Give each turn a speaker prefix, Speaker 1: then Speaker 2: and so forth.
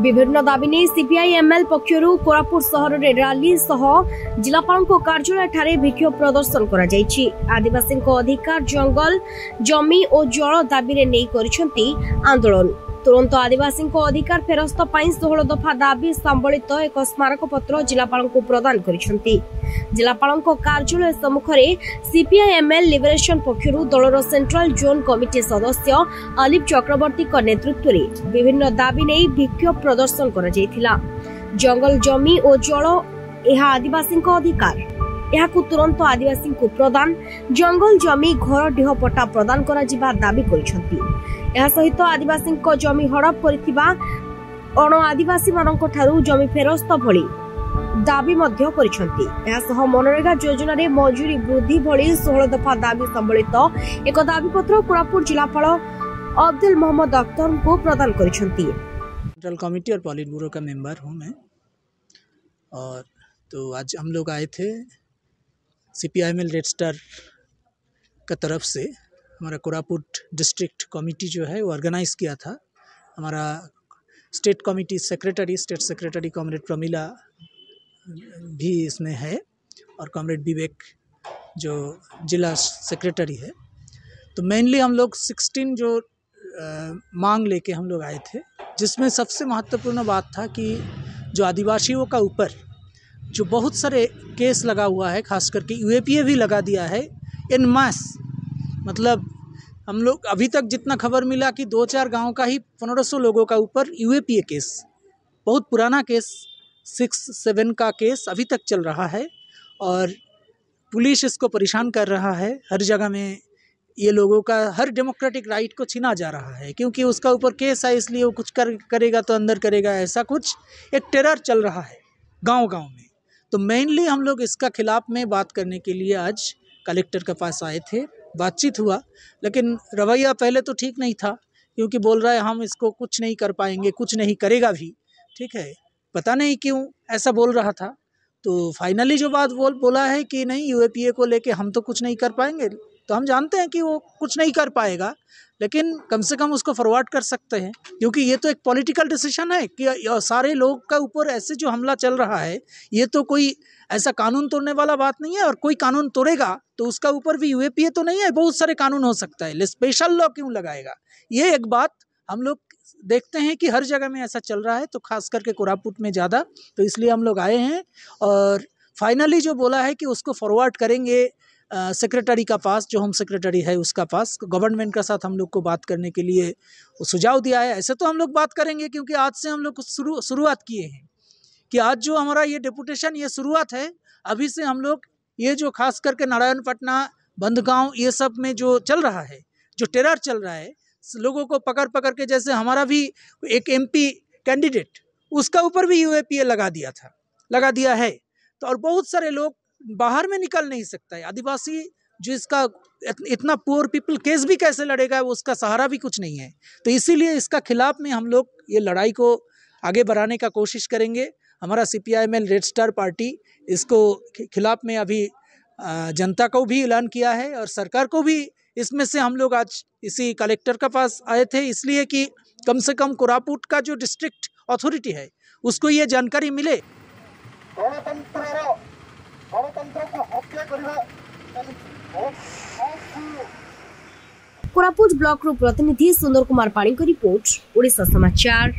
Speaker 1: विभिन्न दाबी नहीं सीपीआईएमएल पक्षरु कोरापुट सहर रे रैली सह जिलापाल कार्यालय ठारे विक्षोभ प्रदर्शन करा जायछि। आदिवासी अधिकार जंगल जमी और जल दाबी रे नै करिसेंती आंदोलन। तुरंत आदिवासी अधिकार फेरस्त पाई 16 दफा दाबी संबलित एक स्मारक पत्र जिलापाल को प्रदान करिसेंती। जिलापाल कार्यालय सम्मुख रे सीपीआईएमएल लिबरेशन पक्षरु दलर सेंट्रल जोन कमिटी सदस्य अलीप चक्रवर्ती को नेतृत्व रे विभिन्न दाबी नै विक्षोभ प्रदर्शन करा जायथिला। जंगल जमी और जल यह आदिवासी अधिकार यहाकू तुरंत आदिवासी को प्रदान जंगल जमी घर डीह पट्टा प्रदान करा जिबा दाबी करिसेंती। यह सहित आदिवासी जमी हड़प करिथिबा अण आदिवासी मानक ठारू जमी फेरस्त भली दाबी मध्य करिसेंती। यह सह मनरेगा योजना रे मजूरी वृद्धि भली 16 दफा दाबी संबलित एक दाबी पत्र कोरापुट जिलापाल अब्दुल मोहम्मद अख्तर को प्रदान करिसेंती।
Speaker 2: सेंट्रल कमेटी और पॉलिट ब्यूरो का मेंबर हूं मैं, और तो आज हम लोग आए थे सीपीआईएमएल रेड स्टार का तरफ से। हमारा कोरापुट डिस्ट्रिक्ट कमेटी जो है वो ऑर्गेनाइज़ किया था। हमारा state committee secretary state secretary comrade Pramila भी इसमें है, और कॉमरेड विवेक जो जिला सेक्रेटरी है। तो मेनली हम लोग 16 जो मांग लेके हम लोग आए थे, जिसमें सबसे महत्वपूर्ण बात था कि जो आदिवासियों का ऊपर जो बहुत सारे केस लगा हुआ है, खास करके यूएपीए भी लगा दिया है इन मास। मतलब हम लोग अभी तक जितना खबर मिला कि 2-4 गांव का ही 1500 लोगों का ऊपर यूएपीए केस, बहुत पुराना केस 6-7 का केस अभी तक चल रहा है, और पुलिस इसको परेशान कर रहा है। हर जगह में ये लोगों का हर डेमोक्रेटिक राइट को छीना जा रहा है, क्योंकि उसका ऊपर केस है, इसलिए वो कुछ करेगा तो अंदर करेगा, ऐसा कुछ एक टेरर चल रहा है गांव-गांव में। तो मेनली हम लोग इसका खिलाफ में बात करने के लिए आज कलेक्टर के पास आए थे। बातचीत हुआ, लेकिन रवैया पहले तो ठीक नहीं था, क्योंकि बोल रहा है हम इसको कुछ नहीं कर पाएंगे, कुछ नहीं करेगा भी। ठीक है, पता नहीं क्यों ऐसा बोल रहा था। तो फाइनली जो बात बोला है कि नहीं, यूएपीए को लेके हम तो कुछ नहीं कर पाएंगे। तो हम जानते हैं कि वो कुछ नहीं कर पाएगा, लेकिन कम से कम उसको फॉरवर्ड कर सकते हैं, क्योंकि ये तो एक पॉलिटिकल डिसीजन है कि सारे लोग का ऊपर ऐसे जो हमला चल रहा है, ये तो कोई ऐसा कानून तोड़ने वाला बात नहीं है। और कोई कानून तोड़ेगा तो उसका ऊपर भी यूएपीए तो नहीं है, बहुत सारे कानून हो सकता है, स्पेशल लॉ क्यों लगाएगा? ये एक बात हम लोग देखते हैं कि हर जगह में ऐसा चल रहा है, तो खास करके कोरापुट में ज़्यादा। तो इसलिए हम लोग आए हैं, और फाइनली जो बोला है कि उसको फॉरवर्ड करेंगे सेक्रेटरी का पास, जो होम सेक्रेटरी है उसका पास। गवर्नमेंट का साथ हम लोग को बात करने के लिए सुझाव दिया है। ऐसे तो हम लोग बात करेंगे, क्योंकि आज से हम लोग शुरुआत किए हैं कि आज जो हमारा ये डेपुटेशन, ये शुरुआत है। अभी से हम लोग ये जो खास करके नारायणपटना, बंदगांव, ये सब में जो चल रहा है, जो टेरर चल रहा है, लोगों को पकड़ के, जैसे हमारा भी एक एमपी कैंडिडेट, उसका ऊपर भी यूएपीए लगा दिया है। तो और बहुत सारे लोग बाहर में निकल नहीं सकता है। आदिवासी जो इसका इतना पुअर पीपल केस भी कैसे लड़ेगा, वो उसका सहारा भी कुछ नहीं है। तो इसीलिए इसका खिलाफ में हम लोग ये लड़ाई को आगे बढ़ाने का कोशिश करेंगे। हमारा सीपीआईएमएल रेड स्टार पार्टी इसको खिलाफ में अभी जनता को भी ऐलान किया है, और सरकार को भी इसमें से हम लोग आज इसी कलेक्टर के पास आए थे, इसलिए कि कम से कम कोरापुट का जो डिस्ट्रिक्ट अथॉरिटी है उसको ये जानकारी मिले।
Speaker 1: कोरापुट ब्लॉक रू प्रतिनिधि सुंदर कुमार पाणी को रिपोर्ट, ओडिशा समाचार।